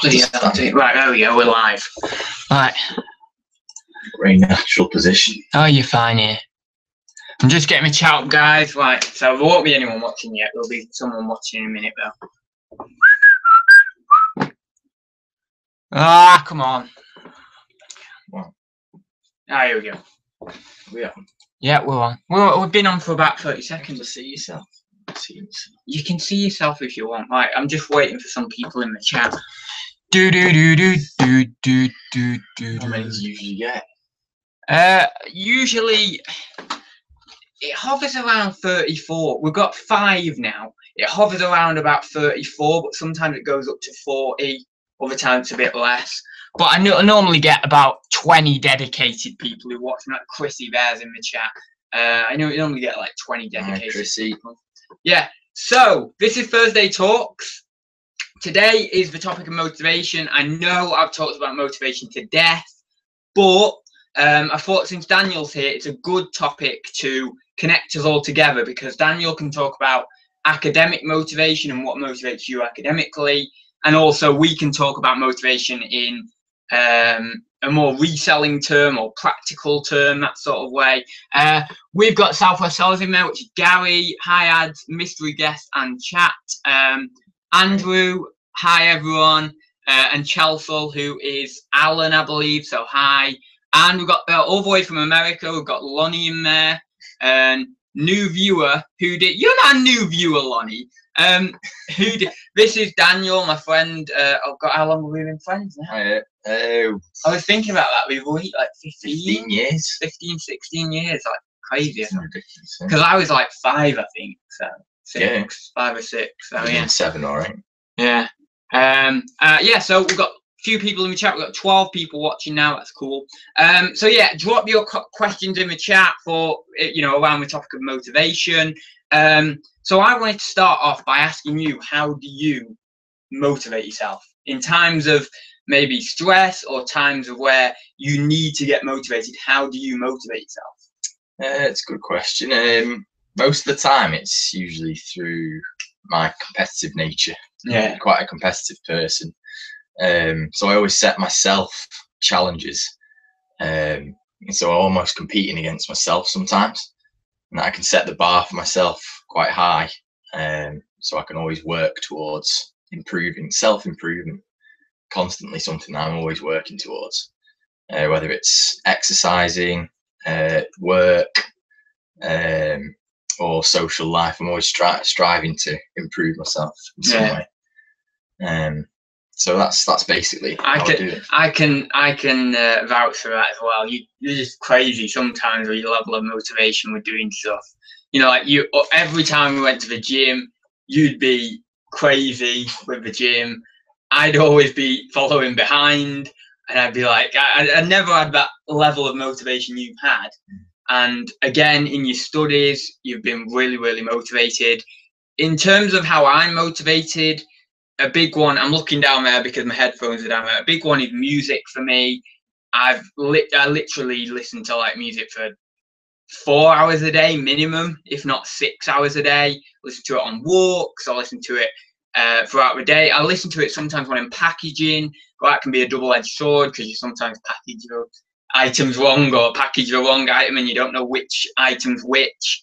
Yeah, right, there we go, we're live. Right. Very natural position. Oh, you're fine here. I'm just getting my chat up, guys. Right, so there won't be anyone watching yet. There'll be someone watching in a minute, though. Ah, come on. Wow. Ah, here we go. We are. Yeah, we're on. We've been on for about 30 seconds. To see yourself. You can see yourself if you want. Right, I'm just waiting for some people in the chat. How many do you usually get? Usually it hovers around 34. We've got 5 now. It hovers around about 34, but sometimes it goes up to 40. Other times it's a bit less. But I normally get about 20 dedicated people who watch. Like Chrissy Bears in the chat. I normally get like 20 dedicated people. Yeah. So this is Thursday Talks. Today is the topic of motivation. I know I've talked about motivation to death, but I thought since Daniel's here, it's a good topic to connect us all together, because Daniel can talk about academic motivation and what motivates you academically, and also we can talk about motivation in a more reselling term or practical term, that sort of way. We've got Southwest Sellers in there, which is Gary, hi Ads, mystery guest and chat. Andrew, hi everyone, and Chelsea, who is Alan, I believe, so hi. And we've got all the way from America, we've got Lonnie in there, and new viewer who did, you're not a new viewer, Lonnie, who did, this is Daniel, my friend. Oh God, how long have we been friends now? I was thinking about that the other week, like 15 years, 15, 16 years, like crazy. Ridiculous. Because I was like 5, I think, so 6, yeah. 5 or 6. So yeah, 7 or 8. Yeah. Yeah, so we've got a few people in the chat. We've got 12 people watching now. That's cool. So yeah, drop your questions in the chat for, around the topic of motivation. So I wanted to start off by asking you, how do you motivate yourself in times of maybe stress or times of where you need to get motivated? How do you motivate yourself? It's a good question. Most of the time it's usually through my competitive nature. Yeah, I'm quite a competitive person. So I always set myself challenges. And so I'm almost competing against myself sometimes. And I can set the bar for myself quite high. So I can always work towards improving, self-improvement, constantly something that I'm always working towards. Whether it's exercising, work, or social life, I'm always striving to improve myself in some way. So that's basically how I do it. I can vouch for that as well. You're just crazy sometimes with your level of motivation with doing stuff. Like every time we went to the gym, you'd be crazy with the gym. I'd always be following behind, and I'd be like, I never had that level of motivation you've had. And again, in your studies, you've been really, really motivated. In terms of how I'm motivated, a big one, I'm looking down there because my headphones are down there. A big one is music for me. I literally listen to like music for 4 hours a day minimum, if not 6 hours a day. Listen to it on walks. I listen to it throughout the day. I listen to it sometimes when I'm packaging. Well, that can be a double-edged sword, because you sometimes package your items wrong or package the wrong item and you don't know which item's which.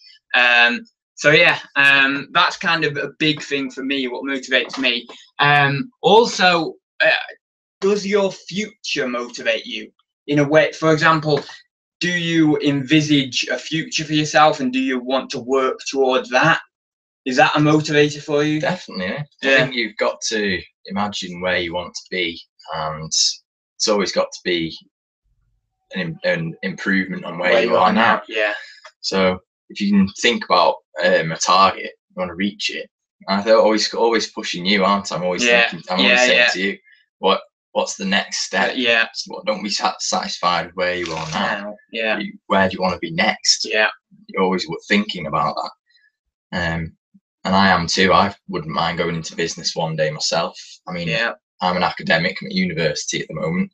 So yeah, that's kind of a big thing for me, what motivates me. Also, does your future motivate you in a way? For example, do you envisage a future for yourself, and do you want to work towards that? Is that a motivator for you? Definitely, yeah. I think you've got to imagine where you want to be, and it's always got to be an improvement on where you are now. Yeah. So if you can think about a target, you want to reach it. And I always pushing you, aren't I? I'm always thinking, I'm always saying to you, what's the next step? Yeah. So don't be satisfied with where you are now. Yeah. Where do you want to be next? Yeah. You're always thinking about that. And I am too. I wouldn't mind going into business one day myself. I mean, I'm an academic. I'm at university at the moment,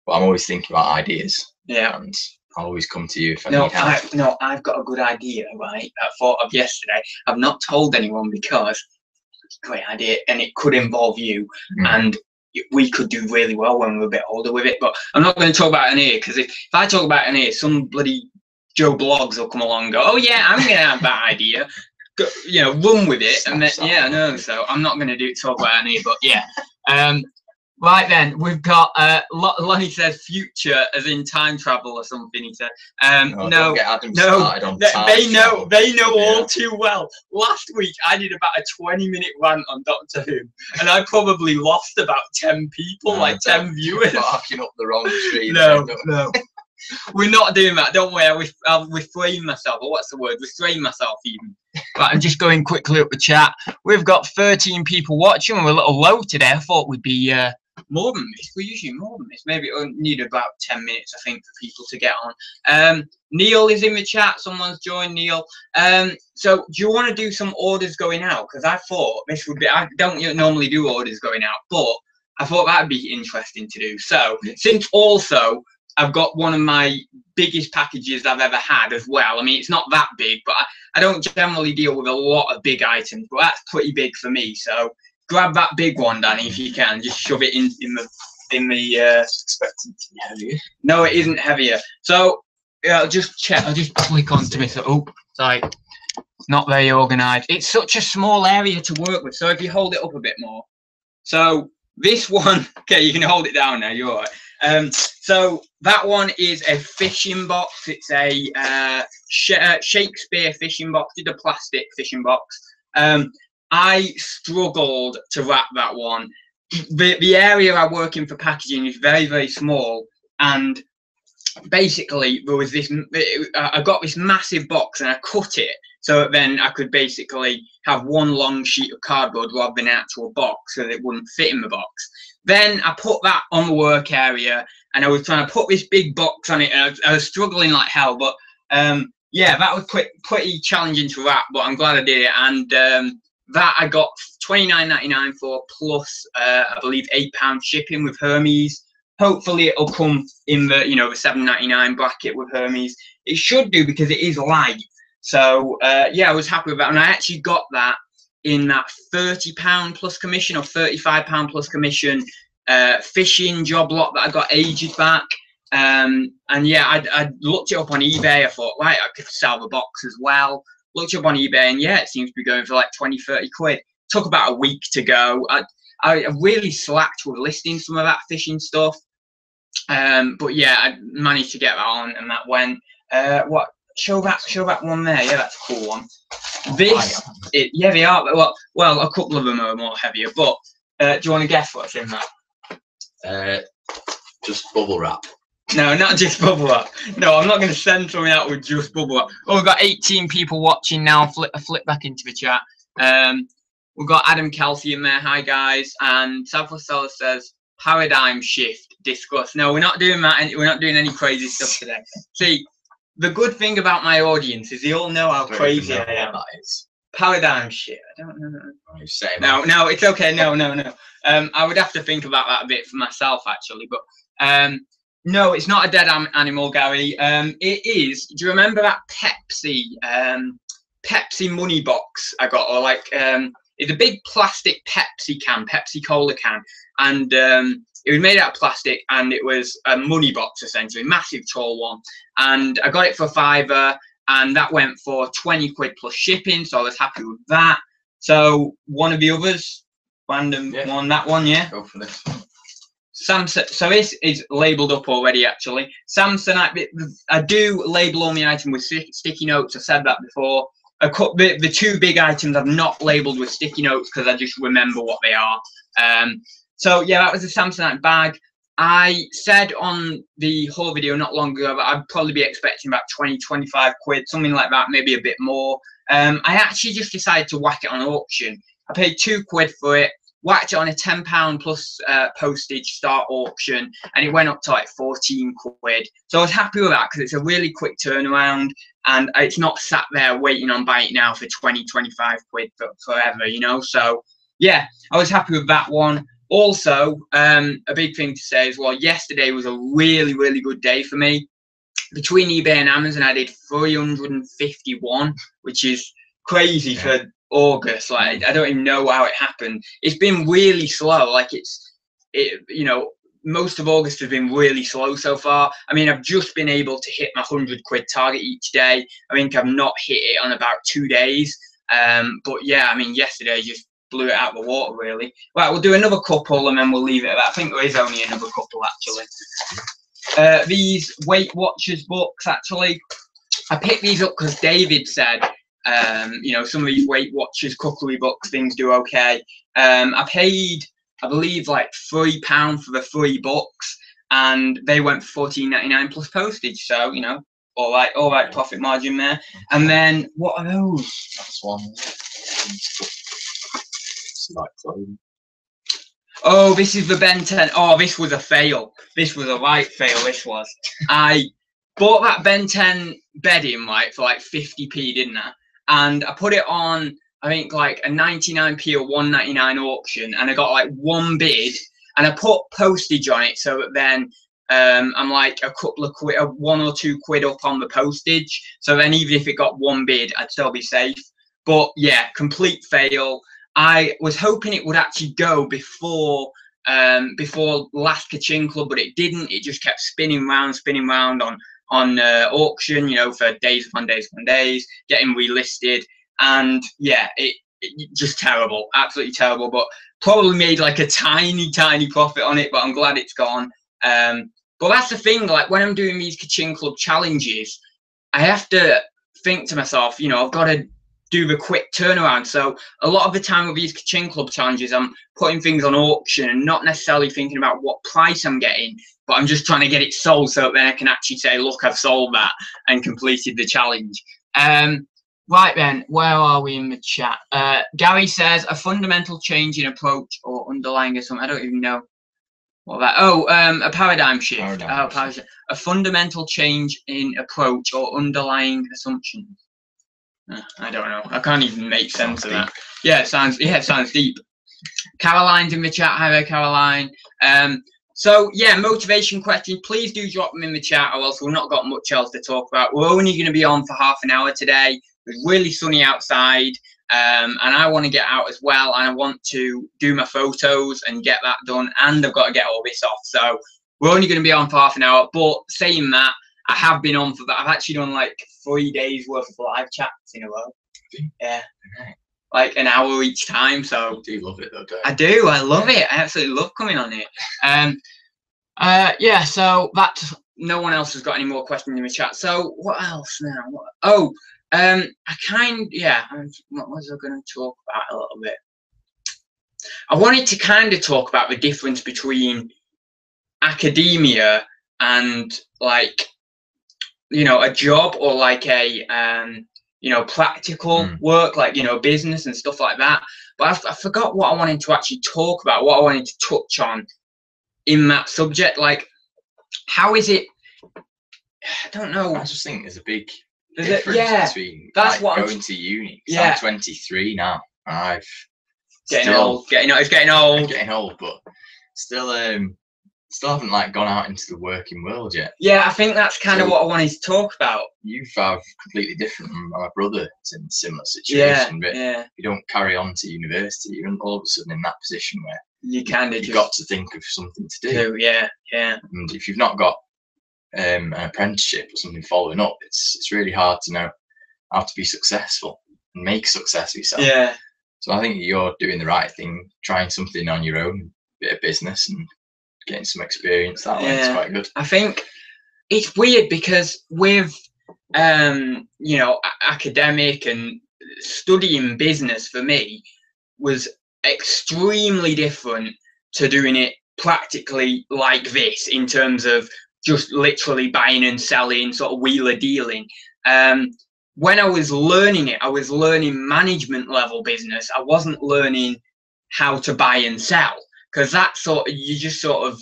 but I'm always thinking about ideas. Yeah. And I'll always come to you if I need help. I've got a good idea, right? I thought of yesterday. I've not told anyone because it's a great idea, and it could involve you. And we could do really well when we're a bit older with it. But I'm not going to talk about it in here, because if I talk about it in here, some bloody Joe Blogs will come along and go, oh yeah, I'm going to have that idea. Go, you know, run with it. And then, yeah, I know. So I'm not going to talk about it in here, but yeah. Right then, we've got Lonnie says future as in time travel or something. He said, no, they know all too well. Last week I did about a 20-minute rant on Doctor Who, and I probably lost about 10 people, like 10 viewers. Barking up the wrong tree. No. We're not doing that, don't worry. I'll refrain myself, or what's the word? Restrain myself even. Right, I'm just going quickly up the chat. We've got 13 people watching. We're a little low today. I thought we'd be more than this. We're usually more than this. Maybe it'll need about 10 minutes, I think, for people to get on. Neil is in the chat. Someone's joined, Neil. So do you want to do some orders going out? Because I thought this would be, I don't normally do orders going out, but I thought that'd be interesting to do. So since also I've got one of my biggest packages I've ever had as well. I mean, it's not that big, but I don't generally deal with a lot of big items, but that's pretty big for me. So grab that big one, Danny, if you can. Just shove it in the. Expecting to be heavier. No, it isn't heavier. So yeah, I'll just check. I'll just click onto this. Oh, sorry, not very organised. It's such a small area to work with. So if you hold it up a bit more. So this one, okay, you can hold it down now. You're all right. So that one is a fishing box. It's a Shakespeare fishing box. It's a plastic fishing box. I struggled to wrap that one. The area I work in for packaging is very, very small, and basically there was this. I got this massive box and I cut it so that then I could basically have one long sheet of cardboard rather than an actual box, so that it wouldn't fit in the box. Then I put that on the work area, and I was trying to put this big box on it, and I was struggling like hell. But yeah, that was pretty challenging to wrap, but I'm glad I did it. And that I got $29.99 for, plus I believe £8 shipping with Hermes. Hopefully it'll come in the the $7.99 bracket with Hermes. It should do, because it is light. So yeah, I was happy with that, and I actually got that in that £30 plus commission or £35 plus commission fishing job lot that I got ages back. And yeah, I looked it up on eBay. I thought, right, I could sell the box as well. Looked up on eBay, and yeah, it seems to be going for like 20-30 quid. Took about a week to go. I really slacked with listing some of that fishing stuff, but yeah, I managed to get that on, and that went. What? Show that one there. Yeah, that's a cool one. Yeah, they are. Well, a couple of them are more heavier. But do you want to guess what's in that? Just bubble wrap. No, not just bubble wrap. No, I'm not going to send something out with just bubble wrap. Oh, we've got 18 people watching now. Flip back into the chat. We've got Adam Kelsey in there. Hi guys. And Southwest Seller says paradigm shift. Discuss. No, we're not doing that. We're not doing any crazy stuff today. See, the good thing about my audience is they all know how crazy I am. That is. Paradigm shift. I don't know. No, it's okay. No. I would have to think about that a bit for myself actually, but no, it's not a dead animal, Gary. It is. Do you remember that Pepsi money box I got? Or like, it's a big plastic Pepsi Cola can, and it was made out of plastic, and it was a money box essentially, massive tall one. And I got it for £5, and that went for 20 quid plus shipping, so I was happy with that. So one of the others, random one, that one, yeah. Go for this. Samsung. So this is labelled up already, actually. Samsonite. I do label all my items with sticky notes. I said that before. The two big items I've not labelled with sticky notes because I just remember what they are. So yeah, that was a Samsonite bag. I said on the haul video not long ago that I'd probably be expecting about 20-25 quid, something like that, maybe a bit more. I actually just decided to whack it on auction. I paid £2 for it. Whacked it on a £10 plus postage start auction, and it went up to like 14 quid. So I was happy with that because it's a really quick turnaround, and it's not sat there waiting on Bite Now for 20-25 quid forever, So yeah, I was happy with that one. Also, a big thing to say as well, yesterday was a really, really good day for me. Between eBay and Amazon, I did 351, which is crazy for August. Like, I don't even know how it happened. It's been really slow. Like, you know, most of August has been really slow so far. I mean, I've just been able to hit my £100 target each day. I think I've not hit it on about 2 days. But yeah, I mean, yesterday just blew it out of the water, really. Right, we'll do another couple and then we'll leave it at that. I think there is only another couple, actually. These Weight Watchers books, actually, I picked these up because David said, you know, some of these Weight Watchers cookery books, things do okay. I paid, I believe, like £3 for the 3 books, and they went for £14.99 plus postage. So, you know, all right, profit margin there. And then what are those? That's one. It's like clothing. Oh, this is the Ben 10. Oh, this was a fail. This was a right fail. This was. I bought that Ben 10 bedding like for like 50p, didn't I? And I put it on, I think, like a 99p or 1.99 auction, and I got like 1 bid, and I put postage on it so that then I'm like a couple of quid, 1 or 2 quid up on the postage. So then even if it got 1 bid, I'd still be safe. But yeah, complete fail. I was hoping it would actually go before last Kaching Club, but it didn't. It just kept spinning round on auction, you know, for days upon days upon days, getting relisted. And yeah, it just terrible, absolutely terrible. But probably made like a tiny profit on it, but I'm glad it's gone. But that's the thing, like when I'm doing these Kaching Club challenges, I have to think to myself, you know, I've got to do the quick turnaround. So a lot of the time with these Kaching Club challenges, I'm putting things on auction and not necessarily thinking about what price I'm getting, but I'm just trying to get it sold so that then I can actually say, look, I've sold that and completed the challenge. Right then, where are we in the chat? Gary says a fundamental change in approach or underlying assumption. I don't even know what that. Oh, a paradigm shift. Paradigm shift. A fundamental change in approach or underlying assumptions. I don't know. I can't even make sense of that. Yeah, it sounds deep. Caroline's in the chat. Hi there, Caroline. So yeah, motivation questions. Please do drop them in the chat, or else we've not got much else to talk about. We're only going to be on for half an hour today. It's really sunny outside, and I want to get out as well. And I want to do my photos and get that done. And I've got to get all this off. So we're only going to be on for half an hour. But saying that, I have been on for that. I've actually done like 3 days worth of live chats in a row. Yeah. Like an hour each time. So you do love it though, don't you? I do. I love it. I absolutely love coming on it. Yeah, so that's, no one else has got any more questions in the chat. So what else now? What was I going to talk about a little bit? I wanted to kind of talk about the difference between academia and, like, you know, a job, or like a you know, practical work, like, you know, business and stuff like that. But I forgot what I wanted to actually talk about, what I wanted to touch on in that subject. Like, how is it? I don't know. I just think there's a big difference between that's like, what going to uni. Yeah. I'm 23 now. I've getting old, but still haven't like gone out into the working world yet. Yeah, I think that's kind of what I wanted to talk about. You have completely different. My brother is in a similar situation, but if you don't carry on to university, you're all of a sudden in that position where you kind of you've got to think of something to do. Yeah. And if you've not got an apprenticeship or something following up, it's really hard to know how to be successful and make success of yourself. Yeah. So I think you're doing the right thing, trying something on your own, bit of business, and getting some experience that way. It's quite good. I think it's weird because with you know, academic and studying business for me was extremely different to doing it practically like this, in terms of just literally buying and selling, sort of wheeler dealing. When I was learning it, I was learning management level business. I wasn't learning how to buy and sell, because that sort of, you just sort of,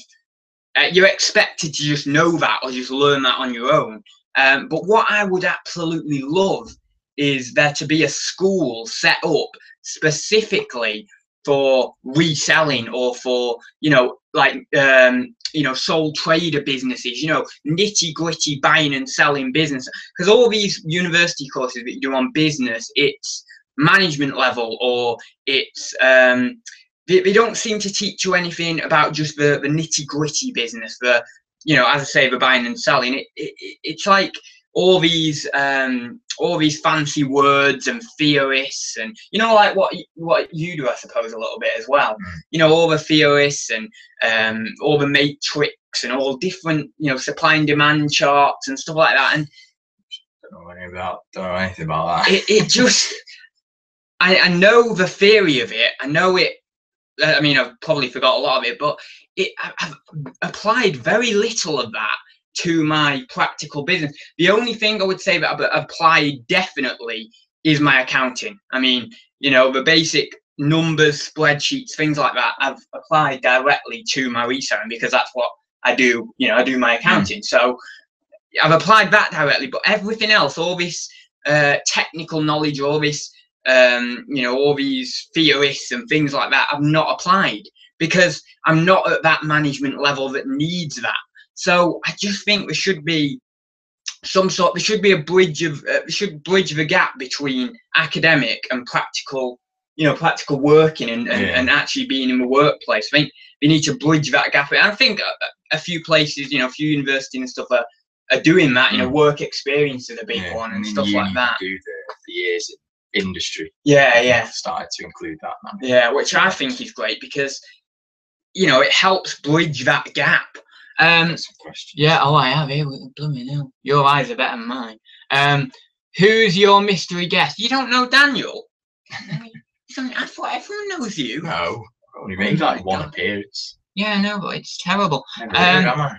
you're expected to just know that or just learn that on your own. But what I would absolutely love is there to be a school set up specifically for reselling, or for, you know, like, you know, sole trader businesses, you know, nitty gritty buying and selling business. Because all these university courses that you do on business, it's management level, or it's, they don't seem to teach you anything about just the nitty gritty business, the, you know, as I say, the buying and selling. It's like all these fancy words and theorists, and, you know, like what you do, I suppose, a little bit as well. You know, all the theorists and all the matrix and all different, you know, supply and demand charts and stuff like that. And don't know anything about that. It just, I know the theory of it. I know it. I mean, I've probably forgot a lot of it, but I've applied very little of that to my practical business. The only thing I would say that I've applied definitely is my accounting. I mean, you know, the basic numbers, spreadsheets, things like that, I've applied directly to my reselling, because that's what I do. You know, I do my accounting. So I've applied that directly, but everything else, all this technical knowledge, all this, you know, all these theorists and things like that, I've not applied, because I'm not at that management level that needs that. So I just think there should be there should be a bridge of, should bridge the gap between academic and practical, you know, practical working and actually being in the workplace. I think we need to bridge that gap. And I think a few places, you know, a few universities and stuff are doing that, you know, work experience of the people and stuff like that. Do the years in industry. Started to include that now. Yeah, which I think is great, because, you know, it helps bridge that gap. Some questions. Yeah, oh, I have here. Blooming hell. Your eyes are better than mine. Who's your mystery guest? You don't know Daniel? I thought everyone knows you. No, I only made like one appearance. Yeah, I know, but it's terrible. Am I?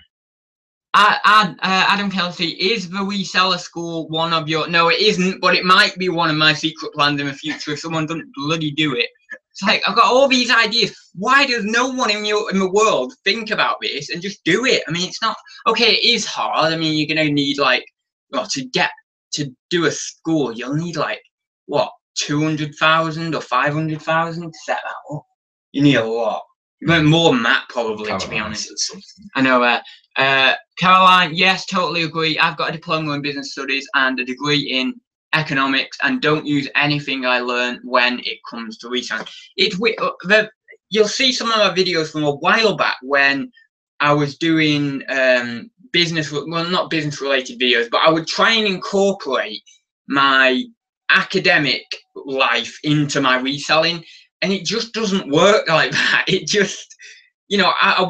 Adam Kelsey, is the reseller school one of your... No, it isn't, but it might be one of my secret plans in the future if someone doesn't bloody do it. It's like, I've got all these ideas. Why does no one in the world think about this and just do it? I mean, it's not... Okay, it is hard. I mean, you're going to need, like... Well, to do a school, you'll need, like, what, 200,000 or 500,000 to set that up? You need a lot. More than that, probably, to be honest. I know. Caroline, yes, totally agree. I've got a diploma in business studies and a degree in economics, and don't use anything I learned when it comes to reselling. You'll see some of my videos from a while back when I was doing business, well, not business related videos, but I would try and incorporate my academic life into my reselling, and it just doesn't work like that. It just, you know, I've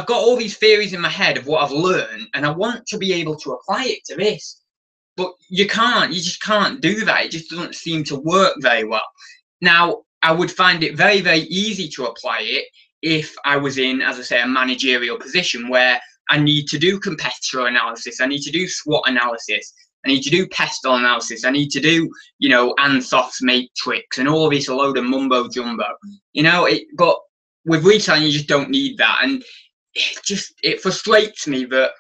got all these theories in my head of what I've learned, and I want to be able to apply it to this. But you just can't do that. It just doesn't seem to work very well. Now, I would find it very, very easy to apply it if I was in, as I say, a managerial position where I need to do competitor analysis, I need to do SWOT analysis, I need to do pestle analysis, I need to do, you know, Ansoff's matrix and all this, a load of mumbo jumbo, you know. But with reselling, you just don't need that, and it frustrates me that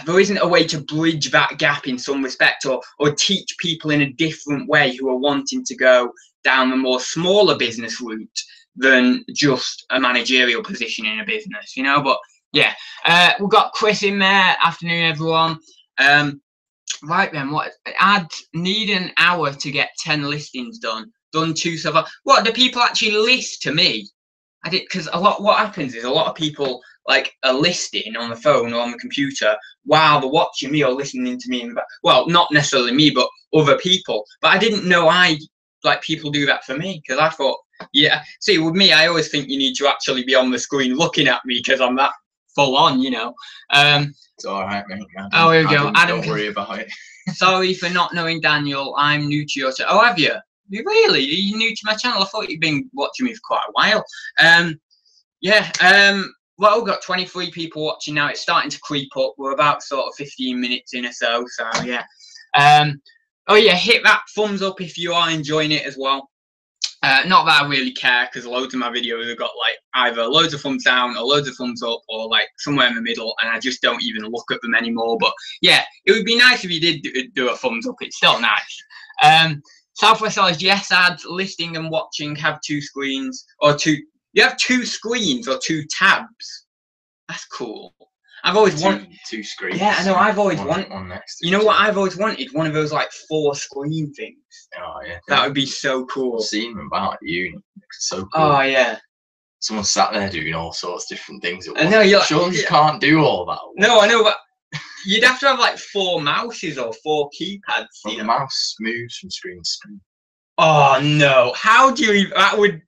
there isn't a way to bridge that gap in some respect, or teach people in a different way who are wanting to go down the more smaller business route than just a managerial position in a business, you know. But yeah, we've got Chris in there. Afternoon, everyone. Right then, I'd need an hour to get 10 listings done 2 so far. What do people actually list to me? I did, because what happens is a lot of people like are listing on the phone or on the computer while they're watching me or listening to me. Well, not necessarily me, but other people. But I didn't know people do that for me, because I thought, yeah. See, with me, I always think you need to actually be on the screen looking at me, because I'm that full on, you know. It's all right, mate. Oh, here we go. Adam, don't worry about it. Sorry for not knowing Daniel. I'm new to your channel. Oh, have you? You really? Are you new to my channel? I thought you'd been watching me for quite a while. Yeah. Well, we've got 23 people watching now. It's starting to creep up. We're about sort of 15 minutes in or so. So yeah. Oh yeah, hit that thumbs up if you are enjoying it as well. Not that I really care, because loads of my videos have got like either loads of thumbs down or loads of thumbs up, or like somewhere in the middle, and I just don't even look at them anymore. But yeah, it would be nice if you did do a thumbs up. It's still nice. Southwest Sellers, yes, ads, listing and watching have 2 screens, or 2. You have 2 screens or 2 tabs. That's cool. I've always wanted two screens. Yeah, I know. I've always wanted one next to You know each what other. I've always wanted? One of those like 4-screen things. Oh yeah. That would be so cool. I've seen them about at uni. It's so cool. Oh yeah. Someone sat there doing all sorts of different things. I know, you're like, surely you can't do all that. No, I know, but you'd have to have like 4 mouses or 4 keypads. Well, the mouse moves from screen to screen. Oh no! How do you even? That would.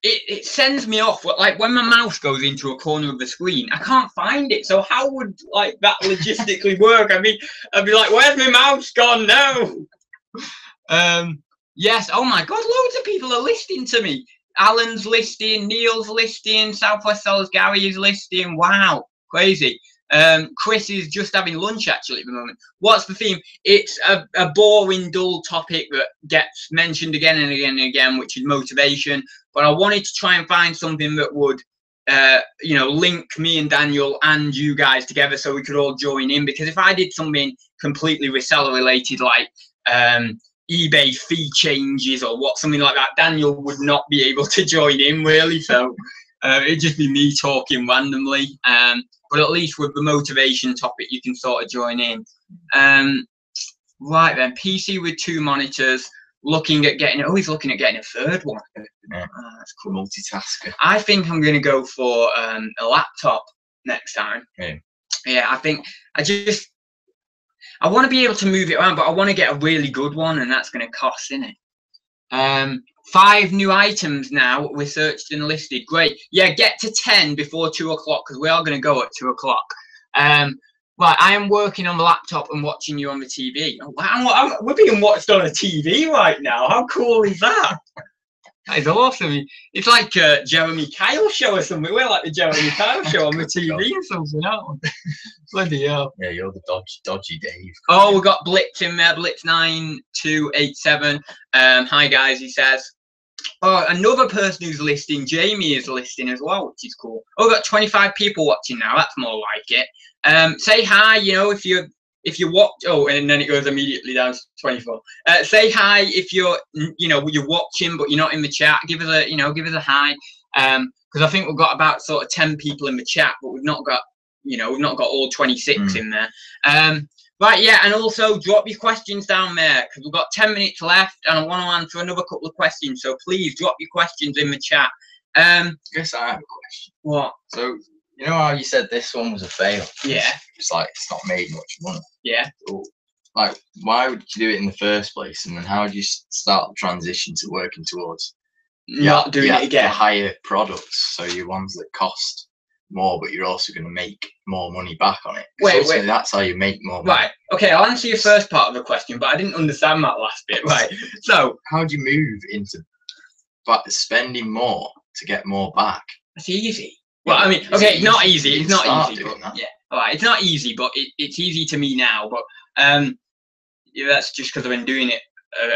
It sends me off. Like when my mouse goes into a corner of the screen, I can't find it. So how would like that logistically work? I'd be like, where's my mouse gone now? Yes. Oh my God! Loads of people are listening to me. Alan's listing, Neil's listing, Southwest Sellers Gary is listing. Wow, crazy. Chris is just having lunch actually at the moment. What's the theme? It's a boring, dull topic that gets mentioned again and again and again, which is motivation. But I wanted to try and find something that would, you know, link me and Daniel and you guys together so we could all join in. Because if I did something completely reseller related, like eBay fee changes or something like that, Daniel would not be able to join in really. So it'd just be me talking randomly. But at least with the motivation topic, you can sort of join in. Right then, PC with 2 monitors, looking at getting. Oh, he's looking at getting a 3rd one. Yeah, That's cool. Multitasker. I think I'm going to go for a laptop next time. Yeah. Yeah, I think I want to be able to move it around, but I want to get a really good one, and that's going to cost, isn't it? 5 new items now researched and listed. Great. Yeah, get to 10 before 2 o'clock because we are going to go at 2 o'clock. Right, I am working on the laptop and watching you on the TV. Oh, wow, we're being watched on a TV right now. How cool is that? That is awesome. It's like Jeremy Kyle show or something. We're like the Jeremy Kyle show on the TV or something, aren't we? Bloody hell. Yeah, you're the dodgy Dave. Oh, we got Blitz in there. Blitz 9287. Hi guys, he says. Oh, another person who's listing, Jamie is listing as well, which is cool. Oh, we've got 25 people watching now. That's more like it. Say hi, you know, if you watch. Oh, and then it goes immediately down to 24. Say hi if you're, you know, you're watching but you're not in the chat. Give us a hi. Because I think we've got about sort of 10 people in the chat, but we've not got all 26 in there. Right, yeah, and also drop your questions down there because we've got 10 minutes left and I want to answer another couple of questions. So please drop your questions in the chat. I guess I have a question. What? So, you know how you said this one was a fail? Yeah. It's like it's not made much money. Yeah. So, like, why would you do it in the first place? And then how would you start the transition to working towards not doing it again? The higher products, so your ones that cost more, but you're also going to make more money back on it. Wait, that's how you make more money. Right. Okay, I'll answer your first part of the question, but I didn't understand that last bit. Right. So, how do you move into spending more to get more back? That's easy. Well, I mean, okay, it's not easy. It's not easy. But, yeah. All right. It's not easy, but it's easy to me now. But yeah, that's just because I've been doing it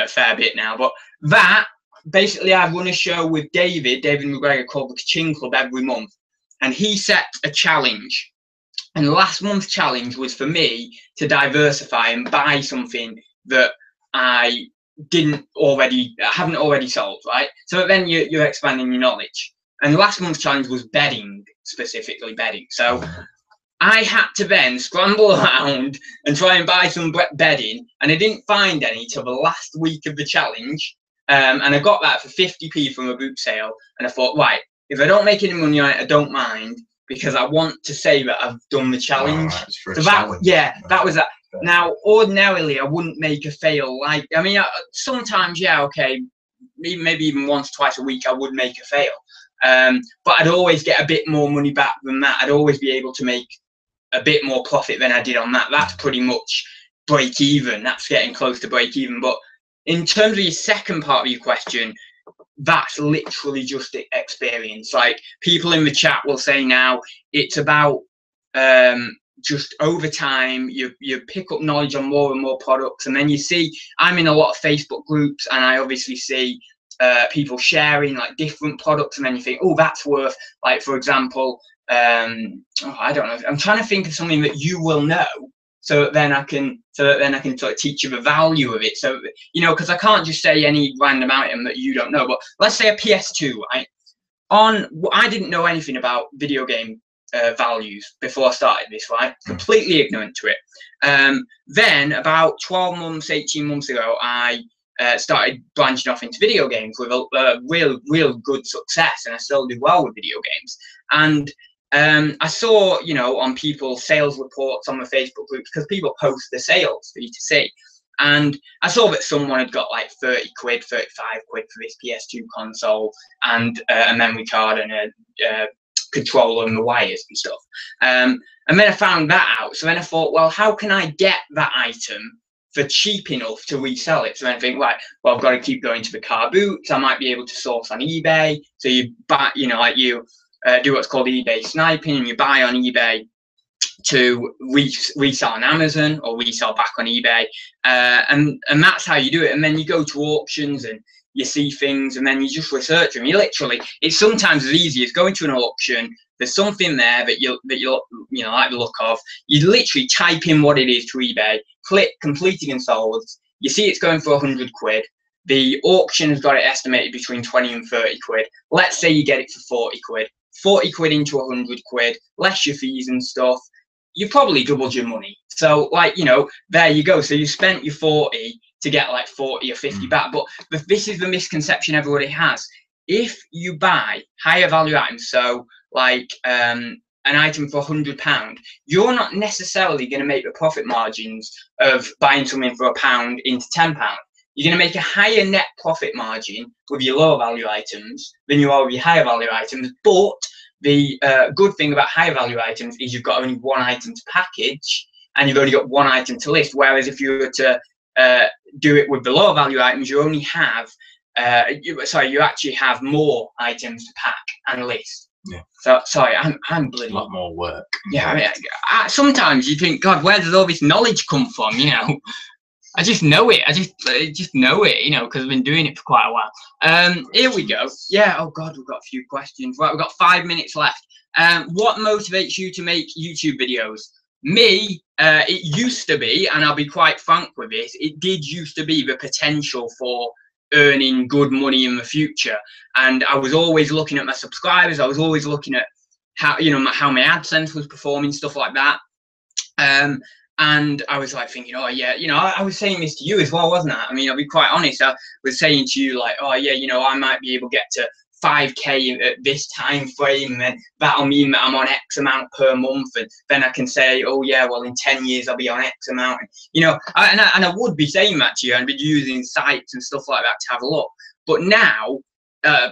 a fair bit now. But that basically, I run a show with David McGregor called the Kaching Club every month. And he set a challenge. And last month's challenge was for me to diversify and buy something that I haven't already sold, right? So then you're expanding your knowledge. And last month's challenge was bedding, specifically bedding. So I had to then scramble around and try and buy some bedding. And I didn't find any till the last week of the challenge. And I got that for 50p from a boot sale. And I thought, right, if I don't make any money on it, I don't mind because I want to say that I've done the challenge. So that was that. Now, ordinarily, I wouldn't make a fail. Like, I mean, sometimes, yeah, okay, maybe even once, twice a week, I would make a fail. But I'd always get a bit more money back than that. I'd always be able to make a bit more profit than I did on that. That's pretty much break even. That's getting close to break even. But in terms of your second part of your question, that's literally just experience. Like people in the chat will say now it's about just over time you pick up knowledge on more and more products, and then you see I'm in a lot of Facebook groups and I obviously see people sharing like different products, and then you think, oh, that's worth, like, for example, I don't know, I'm trying to think of something that you will know so that then I can sort of teach you the value of it. So, you know, because I can't just say any random item that you don't know. But let's say a PS2, right? I didn't know anything about video game values before I started this, right? Completely ignorant to it. Then about 12 months, 18 months ago, I started branching off into video games with a real good success, and I still do well with video games. And I saw, you know, on people's sales reports on the Facebook groups, because people post the sales for you to see. And I saw that someone had got like 30 quid, 35 quid for this PS2 console, and a memory card and a controller and the wires and stuff. And then I found that out. So then I thought, well, how can I get that item for cheap enough to resell it? So then I think, right, well, I've got to keep going to the car boots. I might be able to source on eBay. So you buy, you know, like you do what's called eBay sniping, and you buy on eBay to resell on Amazon or resell back on eBay, and that's how you do it. And then you go to auctions and you see things, and then you just research them. You literally, it's sometimes as easy as going to an auction. There's something there that you know, like the look of. You literally type in what it is to eBay, click completing and sold. You see it's going for 100 quid. The auction has got it estimated between 20 and 30 quid. Let's say you get it for 40 quid. 40 quid into 100 quid, less your fees and stuff. You probably doubled your money. So, like, you know, there you go. So you spent your 40 to get like 40 or 50 back. But this is the misconception everybody has. If you buy higher value items, so like an item for £100, you're not necessarily going to make the profit margins of buying something for £1 into £10. You're going to make a higher net profit margin with your lower value items than you are with your higher value items. But the good thing about higher value items is you've got only one item to package, and you've only got one item to list. Whereas if you were to do it with the lower value items, you only have, you actually have more items to pack and list. Yeah. So sorry, I'm bloody. A lot more work. Yeah, I mean, sometimes you think, God, where does all this knowledge come from? You know, I just know it. I just know it. You know, because I've been doing it for quite a while. Here we go. Yeah. Oh God, we've got a few questions. Right, we've got 5 minutes left. What motivates you to make YouTube videos? Me, it used to be, and I'll be quite frank with this, it did used to be the potential for earning good money in the future. And I was always looking at my subscribers. I was always looking at how, you know, how my AdSense was performing, stuff like that. And I was like thinking, oh yeah, you know, I was saying this to you as well, wasn't I? I mean, I'll be quite honest. I was saying to you like, oh yeah, you know, I might be able to get to 5K at this time frame, and then that'll mean that I'm on X amount per month, and then I can say, oh yeah, well in 10 years I'll be on X amount, and, you know, and I would be saying that to you, and be using sites and stuff like that to have a look. But now,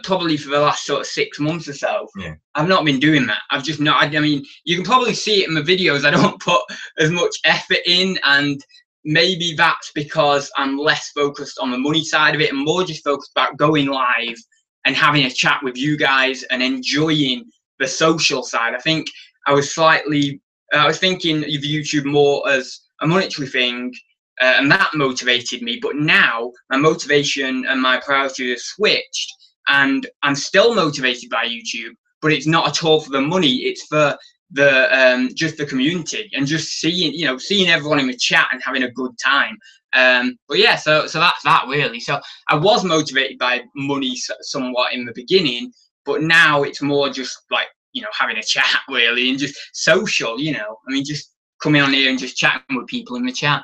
probably for the last sort of 6 months or so, yeah, I've not been doing that. I've just not. I mean, you can probably see it in the videos. I don't put as much effort in, and maybe that's because I'm less focused on the money side of it and more just focused about going live and having a chat with you guys and enjoying the social side. I think I was thinking of YouTube more as a monetary thing, and that motivated me. But now my motivation and my priority has switched, and I'm still motivated by YouTube, but it's not at all for the money. It's for the just the community and just seeing everyone in the chat and having a good time. But yeah, so that's that really. So I was motivated by money somewhat in the beginning, but now it's more just like, you know, having a chat really, and just social, you know. I mean, just coming on here and just chatting with people in the chat.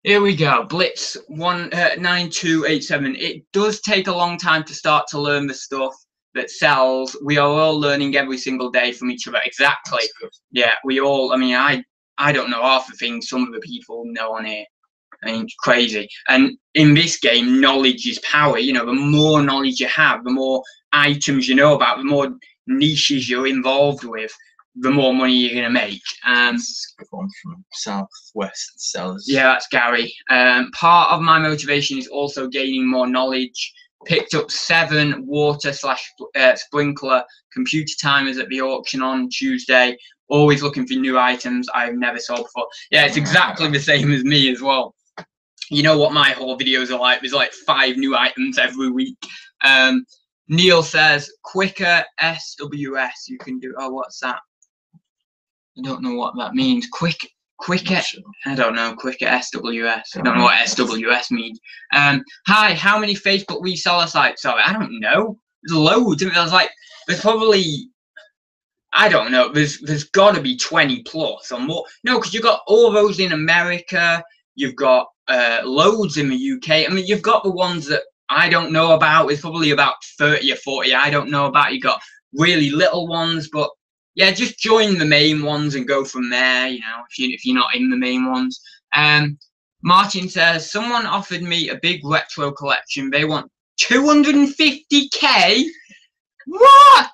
Here we go. Blitz 9287. It does take a long time to start to learn the stuff that sells. We are all learning every single day from each other. Exactly. Yeah, we all. I mean, I don't know half the things some of the people know on here. I mean, it's crazy. And in this game, knowledge is power. You know, the more knowledge you have, the more items you know about, the more niches you're involved with, the more money you're going to make. From Southwest Sellers. Yeah, that's Gary. Part of my motivation is also gaining more knowledge. Picked up 7 water / sprinkler computer timers at the auction on Tuesday. Always looking for new items I've never saw before. Yeah, it's exactly the same as me as well. You know what my whole videos are like. There's like 5 new items every week. Neil says, quicker SWS. You can do, oh, what's that? I don't know what that means. Quicker, I don't know, quicker SWS. I don't know what SWS means. Hi, how many Facebook reseller sites are there? I don't know. There's loads. There's probably, I don't know. There's got to be 20 plus or more. No, because you've got all those in America. You've got loads in the UK. I mean, you've got the ones that I don't know about. It's probably about 30 or 40 I don't know about. You've got really little ones, but yeah, just join the main ones and go from there. You know, if you're not in the main ones. Martin says someone offered me a big retro collection. They want 250k. What?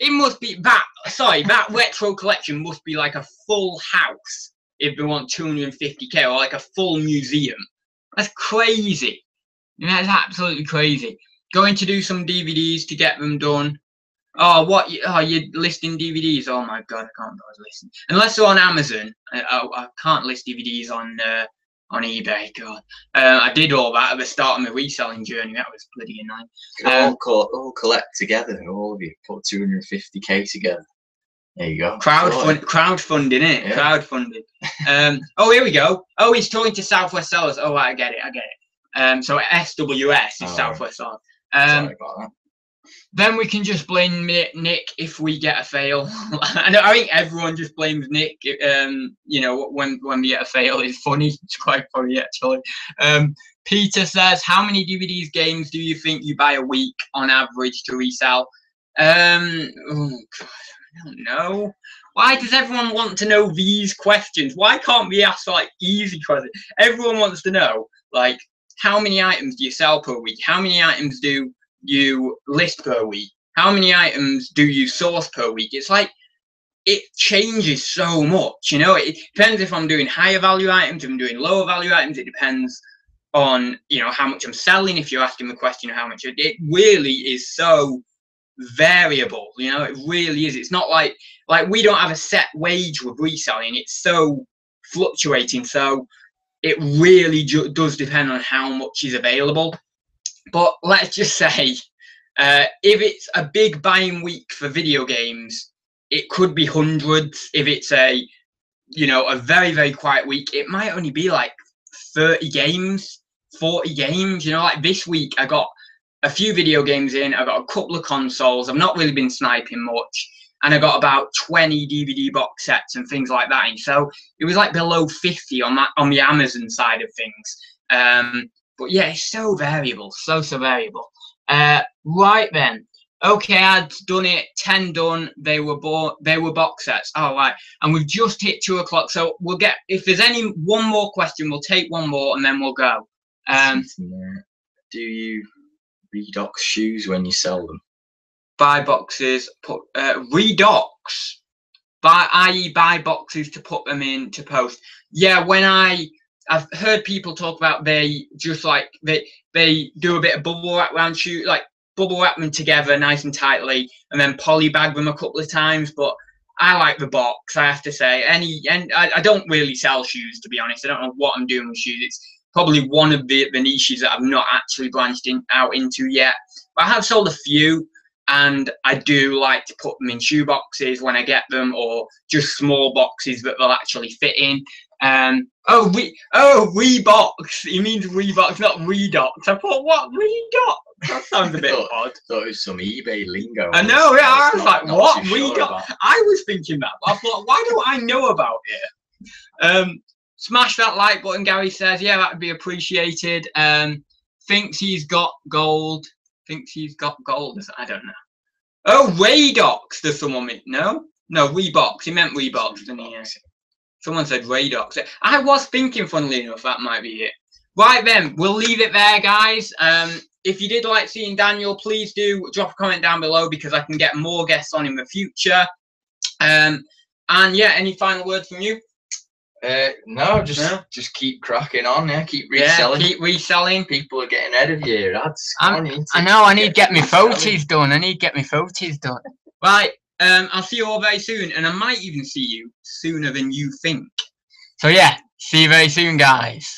It must be that. Sorry, that retro collection must be like a full house if they want 250k, or like a full museum. That's crazy. That's absolutely crazy. Going to do some DVDs to get them done. Oh, what? Oh, you're listing DVDs? Oh my god, I can't listen. Unless they're on Amazon. I can't list DVDs on eBay. God, I did all that at the start of my reselling journey. That was bloody annoying. All collect together. All of you put 250k together. There you go. Crowdfunding it. Yeah. Crowdfunding. Oh, here we go. Oh, he's talking to Southwest Sellers. Oh, I get it. So SWS is Southwest Sellers. Sorry about that. Then we can just blame Nick if we get a fail. I think everyone just blames Nick. You know, when we get a fail, it's funny. It's quite funny actually. Peter says, "How many DVDs games do you think you buy a week on average to resell?" Oh God, I don't know. Why does everyone want to know these questions? Why can't we ask like easy questions? Everyone wants to know like how many items do you sell per week? How many items do you list per week? How many items do you source per week? It's like it changes so much, you know. It depends if I'm doing higher value items, if I'm doing lower value items. It depends on, you know, how much I'm selling. If you're asking the question of how much, it really is so variable, you know. It really is. It's not like we don't have a set wage with reselling. It's so fluctuating, so it really does depend on how much is available. But let's just say, if it's a big buying week for video games, it could be hundreds. If it's a, you know, a very, very quiet week, it might only be like 30 games, 40 games. You know, like this week, I got a few video games in. I got a couple of consoles. I've not really been sniping much. And I got about 20 DVD box sets and things like that in. So it was like below 50 on the Amazon side of things. But yeah, it's so variable, so variable. Right then. Okay, I'd done it. 10 done. They were box sets. All right, and we've just hit 2 o'clock. So we'll get, if there's one more question, we'll take one more and then we'll go. Do you redox shoes when you sell them? Buy boxes, redox. I.e. buy boxes to put them in to post. Yeah, when I've heard people talk about they just like they do a bit of bubble wrap around shoes, like bubble wrap them together nice and tightly and then poly bag them a couple of times. But I like the box, I have to say. And I don't really sell shoes, to be honest. I don't know what I'm doing with shoes. It's probably one of the niches that I've not actually branched out into yet. But I have sold a few, and I do like to put them in shoe boxes when I get them, or just small boxes that they'll actually fit in. Rebox. He means Reeboks, not Redox. I thought, what? Redox? That sounds a bit odd. Thought it was some eBay lingo. I know, yeah. I was like, what? Redox? I was thinking that, but I thought, why don't I know about it? Smash that like button, Gary says. Yeah, that would be appreciated. Thinks he's got gold. I don't know. Oh, Radox, does someone mean? No, Reeboks. He meant Reeboks, didn't he? Yeah. Someone said Radox. I was thinking, funnily enough, that might be it. Right then, we'll leave it there, guys. If you did like seeing Daniel, please do drop a comment down below, because I can get more guests on in the future. And yeah, any final words from you? No, just keep cracking on. Yeah, keep reselling. Yeah, keep reselling. People are getting ahead of you, lads. I know. I need to get my photos done. Right. I'll see you all very soon, and I might even see you sooner than you think. So yeah, see you very soon, guys.